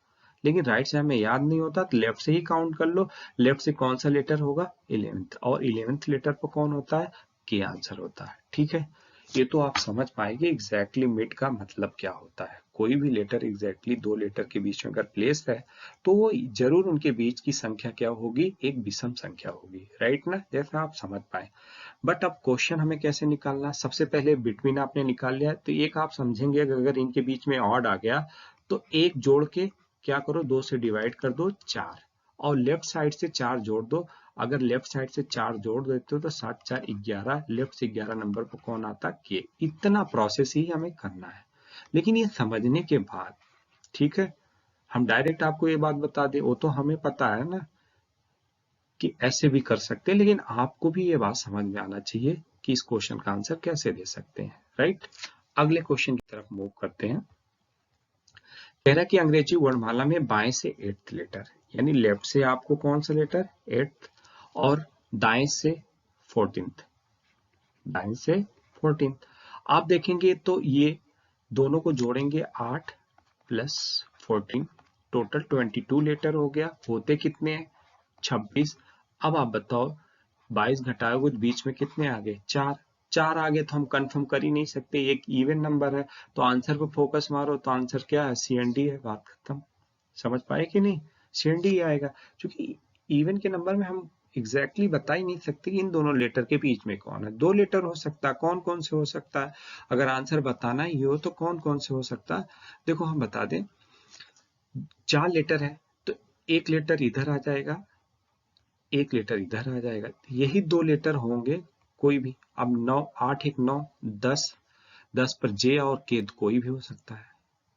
लेकिन राइट से हमें याद नहीं होता तो लेफ्ट से ही काउंट कर लो। लेफ्ट से कौन सा लेटर होगा, 11th, और 11th लेटर पर कौन होता है, के आंसर होता है, ठीक है। ये तो आप समझ पाएंगे एग्जैक्टली मिड का मतलब क्या होता है। कोई भी लेटर एग्जैक्टली 2 लेटर के बीच में अगर प्लेस है तो वो जरूर उनके बीच की संख्या क्या होगी, एक विषम संख्या होगी, राइट ना, जैसा आप समझ पाए। बट अब क्वेश्चन हमें कैसे निकालना, सबसे पहले बिटवीन आपने निकाल लिया, तो एक आप समझेंगे अगर इनके बीच में ऑड आ गया तो एक जोड़ के क्या करो, 2 से डिवाइड कर दो 4, और लेफ्ट साइड से 4 जोड़ दो। अगर लेफ्ट साइड से 4 जोड़ देते हो तो 7 4 11, लेफ्ट से 11 नंबर पर कौन आता, के। इतना प्रोसेस ही हमें करना है। लेकिन ये समझने के बाद, ठीक है, हम डायरेक्ट आपको ये बात बता दें, वो तो हमें पता है ना कि ऐसे भी कर सकते हैं, लेकिन आपको भी ये बात समझ में आना चाहिए कि इस क्वेश्चन का आंसर कैसे दे सकते हैं, राइट। अगले क्वेश्चन की तरफ मूव करते हैं। कह रहा है कि अंग्रेजी वर्णमाला में बाएं से 8th लेटर, यानी लेफ्ट से आपको कौन सा लेटर, 8th, और दाएं से 14th, दाएं से 14th। आप देखेंगे तो ये दोनों को जोड़ेंगे 8 प्लस 14, टोटल 22 लेटर हो गया। होते कितने हैं, 26। अब आप बताओ 22 घटाओगे तो बीच में कितने आ गए, 4। 4 आ गए तो हम कंफर्म कर ही नहीं सकते, एक इवन नंबर है, तो आंसर पे फोकस मारो, तो आंसर क्या है, सी एंड डी है, बात खत्म। समझ पाए कि नहीं, सी एंड डी आएगा, क्योंकि इवन के नंबर में हम एग्जैक्टली बता ही नहीं सकते कि इन दोनों लेटर के बीच में कौन है। 2 लेटर हो सकता है, कौन कौन से हो सकता है, अगर आंसर बताना ही हो तो कौन कौन से हो सकता है। देखो हम बता दें, 4 लेटर है तो एक लेटर इधर आ जाएगा, एक लेटर इधर आ जाएगा, यही 2 लेटर होंगे कोई भी। अब 9 8 1 9 10, 10 पर जे और के कोई भी हो सकता है,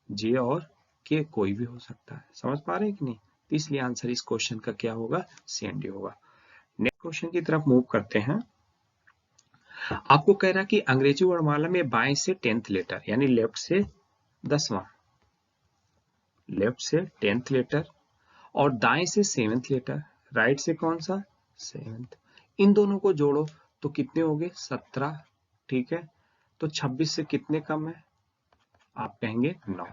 जे और के कोई भी हो सकता है। समझ पा रहे हैं कि नहीं, तो इसलिए आंसर इस क्वेश्चन का क्या होगा, सी एंड डी होगा। नेक्स्ट क्वेश्चन की तरफ मूव करते हैं। आपको कह रहा है कि अंग्रेजी वर्णमाला में बाएं से 10th लेटर, यानी लेफ्ट से 10वां, लेफ्ट से 10th लेटर, और दाएं से 7th लेटर, राइट से कौन सा, 7th। इन दोनों को जोड़ो तो कितने हो गए, 17, ठीक है। तो 26 से कितने कम है, आप कहेंगे 9।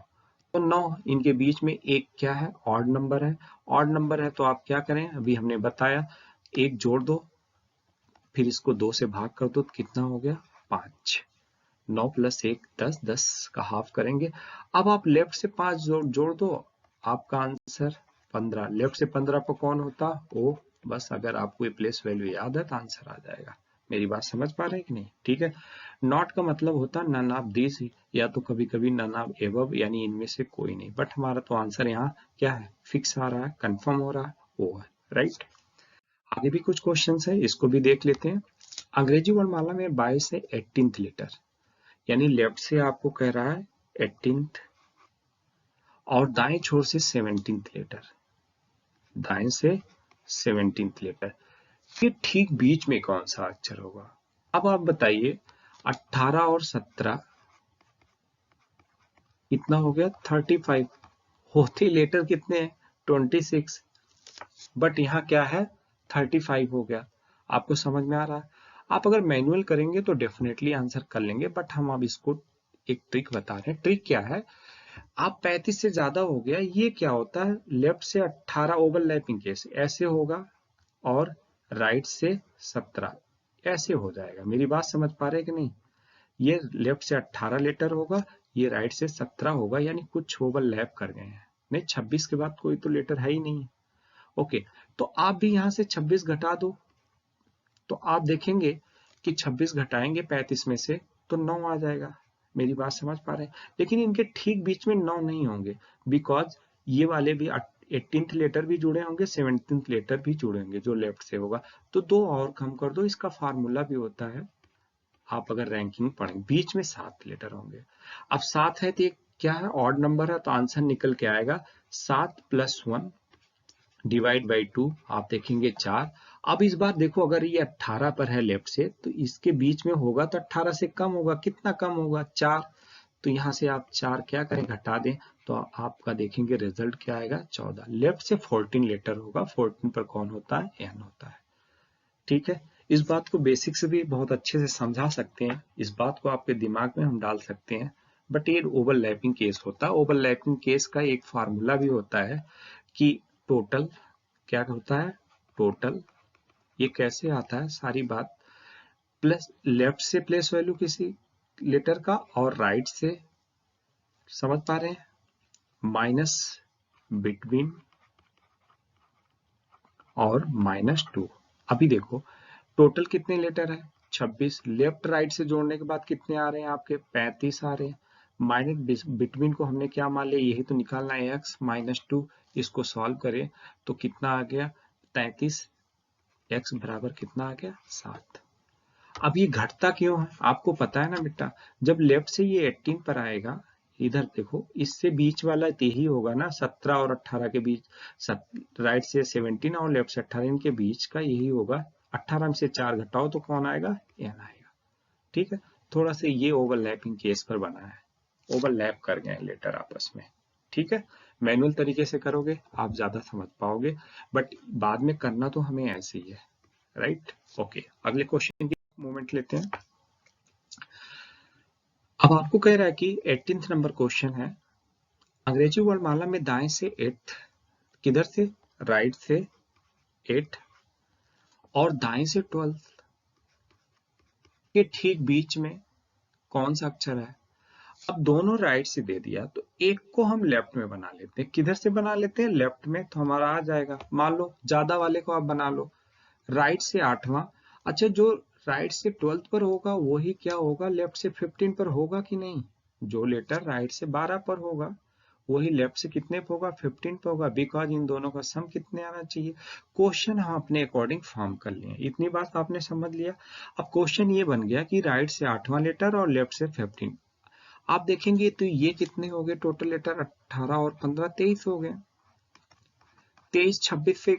तो 9, इनके बीच में एक क्या है, ऑड नंबर है। ऑड नंबर है तो आप क्या करें, अभी हमने बताया, एक जोड़ दो, फिर इसको 2 से भाग कर दो, तो कितना हो गया, 5। 9 प्लस 1 10, 10 का हाफ करेंगे। अब आप लेफ्ट से 5 जोड़ दो, आपका आंसर 15। लेफ्ट से 15 पर कौन होता, ओ। बस अगर आपको ये प्लेस वैल्यू याद है तो आंसर आ जाएगा। मेरी बात समझ पा रहे हैं कि नहीं, ठीक है। नॉट का मतलब होता है नन ऑफ दिस, या तो कभी कभी नन ऑफ एबव, यानी इनमें से कोई नहीं। बट हमारा तो आंसर यहाँ क्या है, फिक्स आ रहा है, कंफर्म हो रहा है, वो है, राइट। आगे भी कुछ क्वेश्चन है, इसको भी देख लेते हैं। अंग्रेजी वर्णमाला में 22 से 18th लेटर, यानी लेफ्ट से आपको कह रहा है 18th, और दाएं छोर से 17th लेटर, दाएं से 17th लेटर, ये ठीक बीच में कौन सा अक्षर होगा। अब आप बताइए, 18 और 17 कितना हो गया, 35। होते लेटर कितने हैं 26, बट यहाँ क्या है 35 हो गया। आपको समझ में आ रहा है? आप अगर मैनुअल करेंगे तो डेफिनेटली आंसर कर लेंगे, बट हम अब इसको एक ट्रिक बता रहे हैं। ट्रिक क्या है, आप 35 से ज्यादा हो गया, ये क्या होता है, लेफ्ट से 18 ओवरलैपिंग केस ऐसे होगा और राइट से 17 ऐसे हो जाएगा। मेरी बात समझ पा रहे हैं कि नहीं? ये लेफ्ट से 18 लेटर होगा, ये राइट से 17 होगा, यानी कुछ ओवरलैप कर गए हैं। नहीं, 26 के बाद कोई तो लेटर है ही नहीं। ओके, तो आप भी यहां से 26 घटा दो, तो आप देखेंगे कि 26 घटाएंगे 35 में से तो 9 आ जाएगा। मेरी बात समझ पा रहे हैं? लेकिन इनके ठीक बीच में 9 नहीं होंगे, बिकॉज ये वाले भी 18th लेटर भी जुड़े होंगे, 17th लेटर भी जुड़े होंगे जो लेफ्ट से होगा। तो 2 और कम कर दो, इसका फार्मूला भी होता है, आप अगर रैंकिंग पढ़ें, बीच में 7 लेटर होंगे। अब 7 है तो ये क्या है, ऑड नंबर है, तो आंसर निकल के आएगा 7 + 1 डिवाइड बाई 2, आप देखेंगे 4। अब इस बार देखो, अगर ये 18 पर है लेफ्ट से, तो इसके बीच में होगा तो 18 से कम होगा, कितना कम होगा 4। तो यहाँ से आप 4 क्या करें, घटा दें, तो आपका देखेंगे रिजल्ट क्या आएगा 14। लेफ्ट से 14 लेटर होगा, 14 पर कौन होता है, एन होता है। ठीक है, इस बात को बेसिक से भी बहुत अच्छे से समझा सकते हैं, इस बात को आपके दिमाग में हम डाल सकते हैं, बट ये ओवरलैपिंग केस होता है। ओवरलैपिंग केस का एक फार्मूला भी होता है कि टोटल क्या होता है, टोटल ये कैसे आता है सारी बात, प्लस लेफ्ट से प्लेस वैल्यू किसी लेटर का और राइट से, समझ पा रहे हैं, माइनस बिटवीन और -2। अभी देखो टोटल कितने लेटर है 26, लेफ्ट राइट से जोड़ने के बाद कितने आ रहे हैं आपके 35 आ रहे हैं, माइनस बिटवीन को हमने क्या मान लिया, यही तो निकालना है x -2, इसको सॉल्व करें तो कितना आ गया 33, x बराबर कितना आ गया 7। अब ये घटता क्यों है, आपको पता है ना बेटा, जब लेफ्ट से ये 18 पर आएगा, इधर देखो इससे बीच वाला यही होगा ना, 17 और 18 के बीच, राइट से 17 और लेफ्ट से 18 इनके बीच का यही होगा। 18 में से 4 घटाओ तो कौन आएगा, एन आएगा। ठीक है, थोड़ा सा ये ओवरलैपिंग केस पर बना है, ओवरलैप कर गए लेटर आपस में। ठीक है, मैनुअल तरीके से करोगे आप ज्यादा समझ पाओगे, बट बाद में करना तो हमें ऐसे ही है, राइट। ओके, अगले क्वेश्चन की मूवमेंट लेते हैं। अब आपको कह रहा है कि 18th नंबर क्वेश्चन है, अंग्रेजी वर्णमाला में दाएं से 8, किधर से, राइट से 8 और दाएं से 12 के ठीक बीच में कौन सा अक्षर है। अब दोनों राइट से दे दिया, तो एक को हम लेफ्ट में बना लेते हैं। किधर से बना लेते हैं, लेफ्ट में, तो हमारा आ जाएगा। मान लो ज्यादा वाले को आप बना लो, राइट से 8वां। अच्छा, जो राइट से 12th पर होगा वही क्या होगा, लेफ्ट से 15 पर होगा कि नहीं। जो लेटर राइट से 12 पर होगा वही लेफ्ट से कितने पे होगा, 15 पे होगा, बिकॉज इन दोनों का सम कितने आना चाहिए। क्वेश्चन हम अपने अकॉर्डिंग फॉर्म कर लिए, इतनी बात आपने समझ लिया। अब क्वेश्चन ये बन गया कि राइट से 8वां लेटर और लेफ्ट से 15। आप देखेंगे तो ये कितने हो गए टोटल लेटर, 18 और 15 23 हो गए। 23 26 से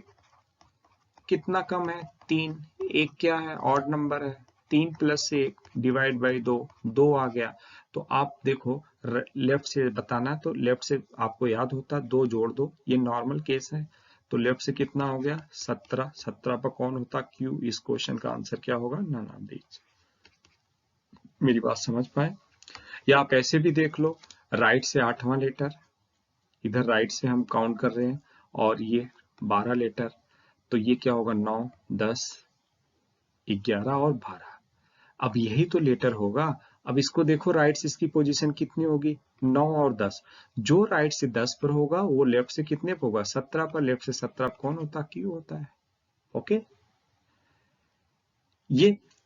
कितना कम है, 3। एक क्या है, ऑड नंबर है, 3 + 1 डिवाइड बाई 2, 2 आ गया। तो आप देखो लेफ्ट से बताना है तो लेफ्ट से आपको याद होता 2 जोड़ दो, ये नॉर्मल केस है। तो लेफ्ट से कितना हो गया 17, 17 पर कौन होता क्यू। इस क्वेश्चन का आंसर क्या होगा, नन ऑफ दीज। मेरी बात समझ पाए? या आप ऐसे भी देख लो, राइट से 8वां लेटर, इधर राइट से हम काउंट कर रहे हैं, और ये 12 लेटर, तो ये क्या होगा 9 10 11 और 12। अब यही तो लेटर होगा। अब इसको देखो राइट से इसकी पोजीशन कितनी होगी, 9 और 10। जो राइट से 10 पर होगा वो लेफ्ट से कितने पर होगा, 17 पर। लेफ्ट से 17 कौन होता, क्यू होता है। ओके,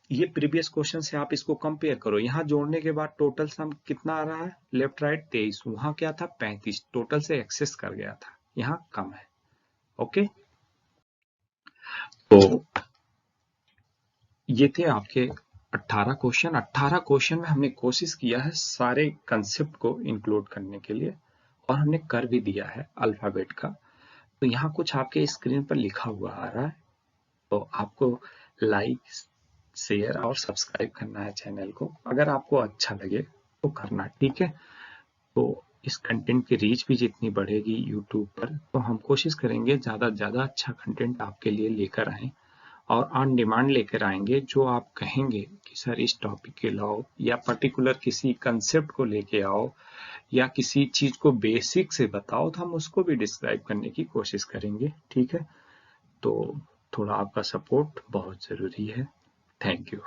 ये प्रीवियस क्वेश्चन से आप इसको कंपेयर करो। यहां जोड़ने के बाद टोटल सम कितना आ रहा है, लेफ्ट राइट 23, वहां क्या था 35, टोटल से एक्सेस कर गया था, यहाँ कम है। ओके, तो ये थे आपके 18 क्वेश्चन। 18 क्वेश्चन में हमने कोशिश किया है सारे कंसेप्ट को इंक्लूड करने के लिए, और हमने कर भी दिया है अल्फाबेट का। तो यहाँ कुछ आपके स्क्रीन पर लिखा हुआ आ रहा है, तो आपको लाइक शेयर और सब्सक्राइब करना है चैनल को। अगर आपको अच्छा लगे तो करना, ठीक है। तो इस कंटेंट की रीच भी जितनी बढ़ेगी यूट्यूब पर, तो हम कोशिश करेंगे ज़्यादा से ज़्यादा अच्छा कंटेंट आपके लिए लेकर आएँ और ऑन डिमांड लेकर आएंगे, जो आप कहेंगे कि सर इस टॉपिक के लाओ, या पर्टिकुलर किसी कंसेप्ट को लेके आओ, या किसी चीज को बेसिक से बताओ, तो हम उसको भी डिस्क्राइब करने की कोशिश करेंगे। ठीक है, तो थोड़ा आपका सपोर्ट बहुत जरूरी है। Thank you.